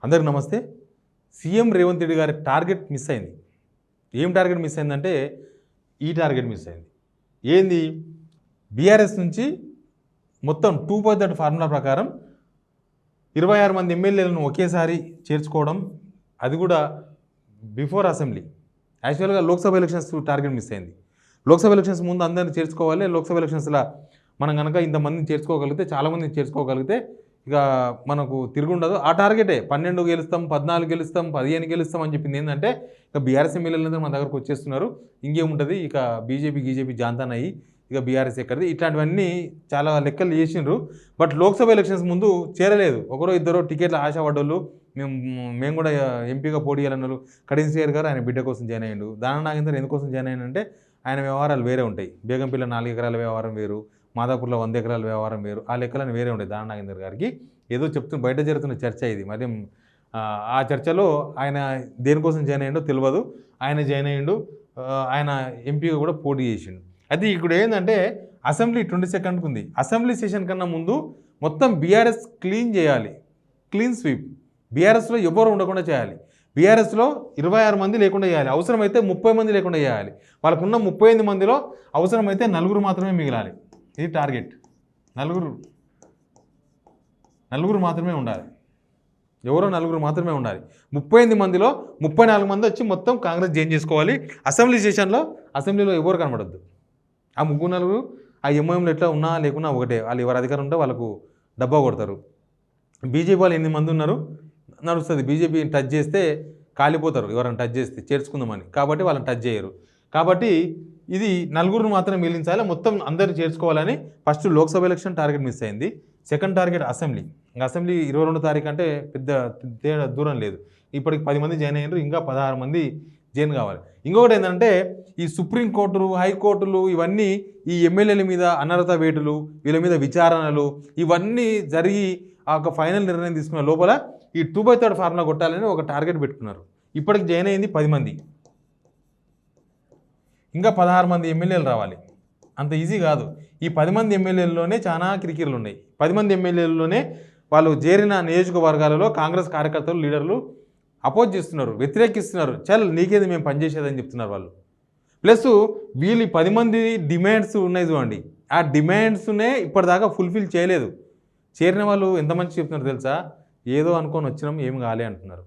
అందరికి నమస్తే. సీఎం రేవంత్ రెడ్డి గారి టార్గెట్ మిస్ అయింది. ఏం టార్గెట్ మిస్ అయిందంటే ఈ టార్గెట్ మిస్ అయింది. ఏంది? బీఆర్ఎస్ నుంచి మొత్తం 2/3 ఫార్ములా ప్రకారం 26 మంది ఎమ్మెల్యేలను ఒకేసారి చేర్చుకోవడం, అది కూడా బిఫోర్ అసెంబ్లీ. యాక్చువల్గా లోక్సభ ఎలక్షన్స్ టార్గెట్ మిస్ అయింది. లోక్సభ ఎలక్షన్స్ ముందు అందరిని చేర్చుకోవాలి. లోక్సభ ఎలక్షన్స్లో మనం కనుక ఇంతమందిని చేర్చుకోగలిగితే, చాలామందిని చేర్చుకోగలిగితే ఇక మనకు తిరుగుండదు. ఆ టార్గెటే 12 గెలుస్తాం, 14 గెలుస్తాం, 15 గెలుస్తాం అని చెప్పింది. ఏంటంటే ఇక బీఆర్ఎస్ ఎమ్మెల్యేలందరూ మన దగ్గరకు వచ్చేస్తున్నారు, ఇంకేముంటుంది, ఇక బీజేపీ జాంతాన్ అయ్యి ఇక బీఆర్ఎస్ ఎక్కడిది, ఇట్లాంటివన్నీ చాలా లెక్కలు చేసిండ్రు. బట్ లోక్సభ ఎలక్షన్స్ ముందు చేరలేదు. ఒకరో ఇద్దరు టికెట్ల ఆశపడ్డోళ్ళు, మేము కూడా ఎంపీగా పోటీ చేయాలన్నారు. కడియం శ్రీహరి గారు ఆయన బిడ్డ కోసం జాయిన్ అయ్యిండు. దానం నాగేందర్ ఎందుకోసం జాయిన్ అయ్యిందంటే ఆయన వ్యవహారాలు వేరే ఉంటాయి. బేగంపల్లి 4 ఎకరాల వ్యవహారం వేరు, మాదాపూర్లో 100 ఎకరాల వ్యవహారం వేరు, ఆ లెక్కలని వేరే ఉంటాయి. దానం నాగేందర్ గారికి ఏదో చెప్తున్న బయట జరుగుతున్న చర్చ ఇది. మరి ఆ చర్చలో ఆయన దేనికోసం జాయిన్ అయ్యిండో తెలియదు. ఆయన జాయిన్ అయ్యిండు, ఆయన ఎంపీగా కూడా పోటీ చేసిండు. అయితే ఇప్పుడు ఏంటంటే అసెంబ్లీ 22nd ఉంది. అసెంబ్లీ సెషన్ కన్నా ముందు మొత్తం బీఆర్ఎస్ క్లీన్ చేయాలి, క్లీన్ స్వీప్. బీఆర్ఎస్లో ఎవరు ఉండకుండా చేయాలి. బీఆర్ఎస్లో 26 మంది లేకుండా చేయాలి, అవసరమైతే 30 మంది లేకుండా చేయాలి. వాళ్ళకున్న 38 మందిలో అవసరమైతే 4 మాత్రమే మిగిలాలి. ఇది టార్గెట్. నలుగురు మాత్రమే ఉండాలి. ఎవరో 4 మాత్రమే ఉండాలి. 38 మందిలో 34 మంది వచ్చి మొత్తం కాంగ్రెస్ జాయిన్ చేసుకోవాలి. అసెంబ్లీ సెషన్లో అసెంబ్లీలో ఎవరు కనబడద్దు. ఆ 3-4 ఆ ఎంఐఎంలో ఎట్లా ఉన్నా లేకున్నా ఒకటే. వాళ్ళు ఎవరు అధికారం ఉంటే వాళ్ళకు డబ్బా కొడతారు. బీజేపీ వాళ్ళు 8 మంది ఉన్నారు, నడుస్తుంది. బీజేపీని టచ్ చేస్తే కాలిపోతారు, ఎవరైనా టచ్ చేస్తే చేర్చుకుందామని. కాబట్టి వాళ్ళని టచ్ చేయరు. కాబట్టి ఇది 4 మాత్రం మిగిలించాలి, మొత్తం అందరిని చేర్చుకోవాలని. First Lok Sabha election target miss అయింది. Second target assembly. ఇంకా అసెంబ్లీ 22 తారీఖు అంటే పెద్ద తేడా దూరం లేదు. ఇప్పటికి 10 మంది జాయిన్ అయ్యారు, ఇంకా 16 మంది జాయిన్ కావాలి. ఇంకొకటి ఏంటంటే ఈ సుప్రీంకోర్టులు, హైకోర్టులు ఇవన్నీ ఈ ఎమ్మెల్యేల మీద అనర్హత వేటులు, వీళ్ళ మీద విచారణలు ఇవన్నీ జరిగి ఆ ఒక ఫైనల్ నిర్ణయం తీసుకున్న లోపల ఈ 2/3 ఫార్ములా కొట్టాలని ఒక టార్గెట్ పెట్టుకున్నారు. ఇప్పటికి జాయిన్ అయింది 10 మంది, ఇంకా 16 మంది ఎమ్మెల్యేలు రావాలి. అంత ఈజీ కాదు. ఈ 10 మంది ఎమ్మెల్యేల్లోనే చాలా కిరికిరులు ఉన్నాయి. 10 మంది ఎమ్మెల్యేల్లోనే వాళ్ళు చేరిన నియోజకవర్గాలలో కాంగ్రెస్ కార్యకర్తలు, లీడర్లు అపోజ్ చేస్తున్నారు, వ్యతిరేకిస్తున్నారు. చల్ నీకేది మేము పనిచేసేదని చెప్తున్నారు వాళ్ళు. ప్లస్ వీళ్ళు 10 మంది డిమాండ్స్ ఉన్నాయి చూడండి, ఆ డిమాండ్స్నే ఇప్పటిదాకా ఫుల్ఫిల్ చేయలేదు. చేరిన వాళ్ళు ఎంతమంది చెప్తున్నారు తెలుసా? ఏదో అనుకొని వచ్చినాం, ఏం కాలే అంటున్నారు.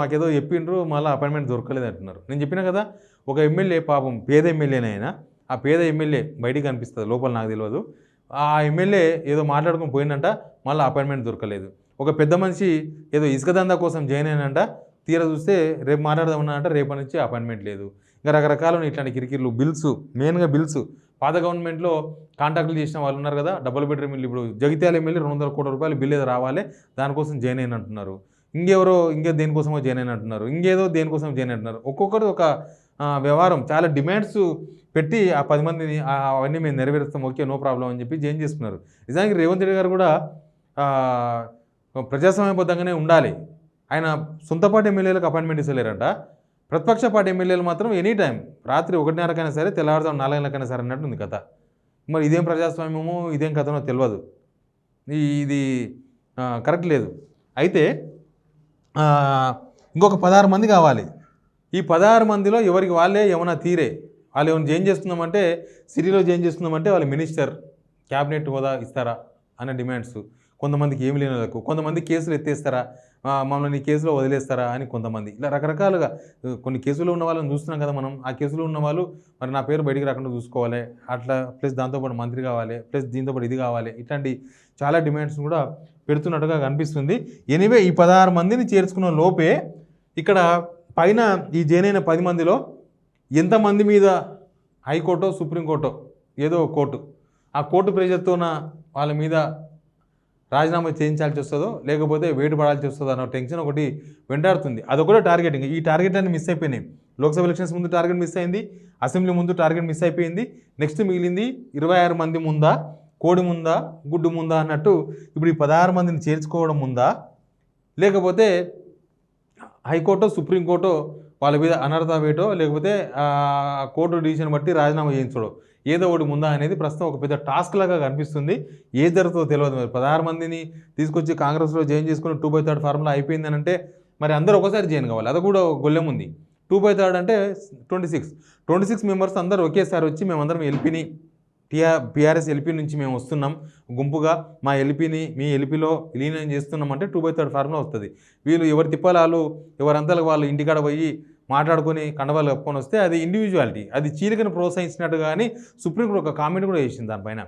మాకేదో చెప్పిండ్రు, మళ్ళీ అపాయింట్మెంట్ దొరకలేదు అంటున్నారు. నేను చెప్పినా కదా, ఒక ఎమ్మెల్యే పాపం పేద ఎమ్మెల్యేనైనా ఆ పేద ఎమ్మెల్యే బయటికి కనిపిస్తుంది, లోపల నాకు తెలియదు. ఆ ఎమ్మెల్యే ఏదో మాట్లాడుకొని పోయిందంట, మళ్ళీ అపాయింట్మెంట్ దొరకలేదు. ఒక పెద్ద మనిషి ఏదో ఇసుక దందా కోసం జాయిన్ అయినంట, తీరా చూస్తే రేపు మాట్లాడదామన్నారంట, రేపటి నుంచి అపాయింట్మెంట్ లేదు. ఇంకా రకరకాల ఇట్లాంటి కిరికిర్లు. బిల్స్, మెయిన్గా బిల్స్. పాత గవర్నమెంట్లో కాంట్రాక్టులు చేసిన వాళ్ళు ఉన్నారు కదా, డబుల్ బెడ్రూమ్ ఇల్లు. ఇప్పుడు జగిత్యాల ఎమ్మెల్యే 200 కోట్ల రూపాయలు బిల్ ఏదో రావాలి, దానికోసం జాయిన్ అయిన అంటున్నారు. ఇంకే దేనికోసమో జాయిన్ అయిన అంటున్నారు, ఇంకేదో దేనికోసం జాయిన్ అంటున్నారు. ఒక్కొక్కరు ఒక వ్యవహారం, చాలా డిమాండ్స్ పెట్టి ఆ 10 మందిని అవన్నీ మేము నెరవేరుస్తాం, ఓకే నో ప్రాబ్లం అని చెప్పి జాయిన్ చేసుకున్నారు. నిజానికి రేవంత్ రెడ్డి గారు కూడా ప్రజాస్వామ్యబద్ధంగానే ఉండాలి. ఆయన సొంత పార్టీ ఎమ్మెల్యేలకు అపాయింట్మెంట్ ఇస్తలేరంట, ప్రతిపక్ష పార్టీ ఎమ్మెల్యేలు మాత్రం ఎనీ టైం రాత్రి 1:30కైనా సరే, తెల్లవారుజాము 4 గంటలకైనా సరే అన్నట్టుంది కథ. మరి ఇదేం ప్రజాస్వామ్యమో ఇదేం కథనో తెలియదు. ఇది కరెక్ట్ లేదు. అయితే ఇంకొక 16 మంది కావాలి. ఈ 16 మందిలో ఎవరికి వాళ్ళే ఏమైనా తీరే, వాళ్ళు ఏమైనా జాయిన్ చేస్తున్నామంటే, సిటీలో జాయిన్ చేస్తున్నామంటే వాళ్ళు మినిస్టర్, క్యాబినెట్ హోదా ఇస్తారా అనే డిమాండ్స్ కొంతమందికి. ఏమి లేని వాళ్ళకు కొంతమంది కేసులు ఎత్తేస్తారా, మమ్మల్ని కేసులో వదిలేస్తారా అని కొంతమంది. ఇలా రకరకాలుగా కొన్ని కేసులో ఉన్న వాళ్ళని చూస్తున్నాం కదా మనం. ఆ కేసులో ఉన్న వాళ్ళు మరి నా పేరు బయటికి రాకుండా చూసుకోవాలి, అట్లా ప్లస్ దాంతోపాటు మంత్రి కావాలి, ప్లస్ దీంతోపాటు ఇది కావాలి, ఇట్లాంటి చాలా డిమాండ్స్ కూడా పెడుతున్నట్టుగా కనిపిస్తుంది. ఎనీవే ఈ 16 మందిని చేర్చుకున్న లోపే ఇక్కడ పైన ఈ జాయిన్ అయిన 10 మందిలో ఎంతమంది మీద హైకోర్టో సుప్రీంకోర్టో ఏదో కోర్టు, ఆ కోర్టు ప్రెజర్తోన వాళ్ళ మీద రాజీనామా చేయించాల్సి వస్తుందో లేకపోతే వెయిట్ పడాల్సి వస్తుందో అన్న టెన్షన్ ఒకటి వెంటాడుతుంది. అదొకటే టార్గెటింగ్. ఈ టార్గెట్ అన్ని మిస్ అయిపోయినాయి. లోక్సభ ఎలక్షన్స్ ముందు టార్గెట్ మిస్ అయింది, అసెంబ్లీ ముందు టార్గెట్ మిస్ అయిపోయింది. నెక్స్ట్ మిగిలింది 26 మంది ముందా, కోడి ముందా, గుడ్డు ముందా అన్నట్టు. ఇప్పుడు ఈ 16 మందిని చేర్చుకోవడం ముందా, లేకపోతే హైకోర్టో సుప్రీంకోర్టో వాళ్ళ మీద అనర్హత వేటో, లేకపోతే కోర్టు డిసిషన్ బట్టి రాజీనామా చేయించడం, ఏదో ఒకటి ముందా అనేది ప్రస్తుతం ఒక పెద్ద టాస్క్ లాగా కనిపిస్తుంది. ఏది జరుగుతుందో తెలియదు. మరి 16 మందిని తీసుకొచ్చి కాంగ్రెస్లో జాయిన్ చేసుకుని 2/3 ఫార్ములా అయిపోయిందని అంటే మరి అందరూ ఒకసారి జాయిన్ కావాలి. అది కూడా ఒక గొల్లెం ఉంది. 2/3 అంటే 26 మెంబర్స్ అందరూ ఒకేసారి వచ్చి మేమందరం ఎల్పీని పిఆర్ఎస్ ఎల్పీ నుంచి మేము వస్తున్నాం గుంపుగా, మా ఎల్పీని మీ ఎల్పీలో విలీనం చేస్తున్నాం అంటే 2/3 ఫార్ములా వస్తుంది. వీళ్ళు ఎవరి తిప్పలాలు ఎవరంతా వాళ్ళు ఇంటికాడ పోయి మాట్లాడుకొని కండవాళ్ళు కప్పుకొని వస్తే అది ఇండివిజువాలిటీ, అది చీలికను ప్రోత్సహించినట్టు. కానీ సుప్రీంకోర్టు ఒక కామెంట్ కూడా చేసింది దానిపైన,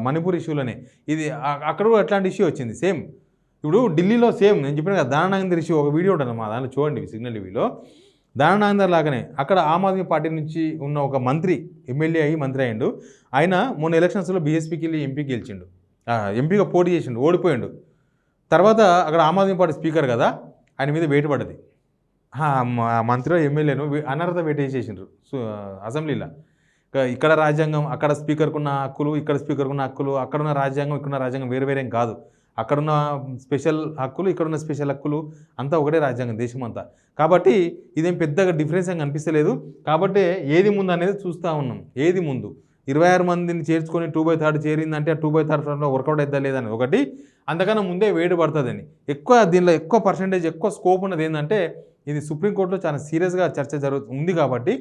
మణిపూర్ ఇష్యూలోనే. ఇది అక్కడ కూడా అట్లాంటి ఇష్యూ వచ్చింది సేమ్. ఇప్పుడు ఢిల్లీలో సేమ్ నేను చెప్పిన కదా దానానందర్ ఇష్యూ, ఒక వీడియో ఉంటుంది మా దాంట్లో చూడండి సిగ్నల్ టీవీలో. దానానందర్ లాగానే అక్కడ ఆమ్ ఆద్మీ పార్టీ నుంచి ఉన్న ఒక మంత్రి ఎమ్మెల్యే అయ్యి మంత్రి అయ్యిండు. ఆయన మొన్న ఎలక్షన్స్లో బీఎస్పీకి వెళ్ళి ఎంపీకి గెలిచిండు, ఎంపీగా పోటీ చేసిండు, ఓడిపోయిండు. తర్వాత అక్కడ ఆమ్ ఆద్మీ పార్టీ స్పీకర్ కదా, ఆయన మీద వేటు పడ్డది. మంత్రిలో ఎమ్మెల్యేను అనర్హత వేటు వేసేసిండ్రు అసెంబ్లీలో. ఇక్కడ రాజ్యాంగం అక్కడ స్పీకర్కున్న హక్కులు, ఇక్కడ స్పీకర్కున్న హక్కులు, అక్కడున్న రాజ్యాంగం ఇక్కడున్న రాజ్యాంగం వేరు వేరేం కాదు. అక్కడున్న స్పెషల్ హక్కులు ఇక్కడున్న స్పెషల్ హక్కులు అంతా ఒకటే రాజ్యాంగం దేశం అంతా. కాబట్టి ఇదేం పెద్దగా డిఫరెన్స్ ఏం కనిపిస్తలేదు. కాబట్టి ఏది ముందు అనేది చూస్తూ ఉన్నాం. ఏది ముందు 26 మందిని చేర్చుకొని 2/3 చేరిందంటే ఆ 2/3 వర్కౌట్ అవుతా లేదని ఒకటి, అంతకన్నా ముందే వేడి పడుతుందని. దీనిలో ఎక్కువ పర్సెంటేజ్ ఎక్కువ స్కోప్ ఉన్నది ఏంటంటే ఇది సుప్రీంకోర్టులో చాలా సీరియస్గా చర్చ ఉంది. కాబట్టి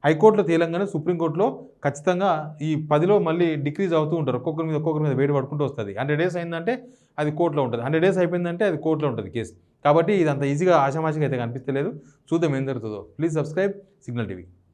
హైకోర్టులో తేలంగానే సుప్రీంకోర్టులో ఖచ్చితంగా ఈ 10లో మళ్ళీ డిక్రీజ్ అవుతూ ఉంటారు. ఒక్కొక్కరి మీద వేడి పడుకుంటూ వస్తుంది. 100 days అయిందంటే అది కోర్టులో ఉంటుంది, 100 days అయిపోయిందంటే అది కోర్టులో ఉంటుంది కేసు. కాబట్టి ఇది అంత ఈజీగా ఆషామాషిగా అయితే కనిపిస్తలేదు. చూద్దాం ఏం జరుగుతుందో. Please subscribe signal TV.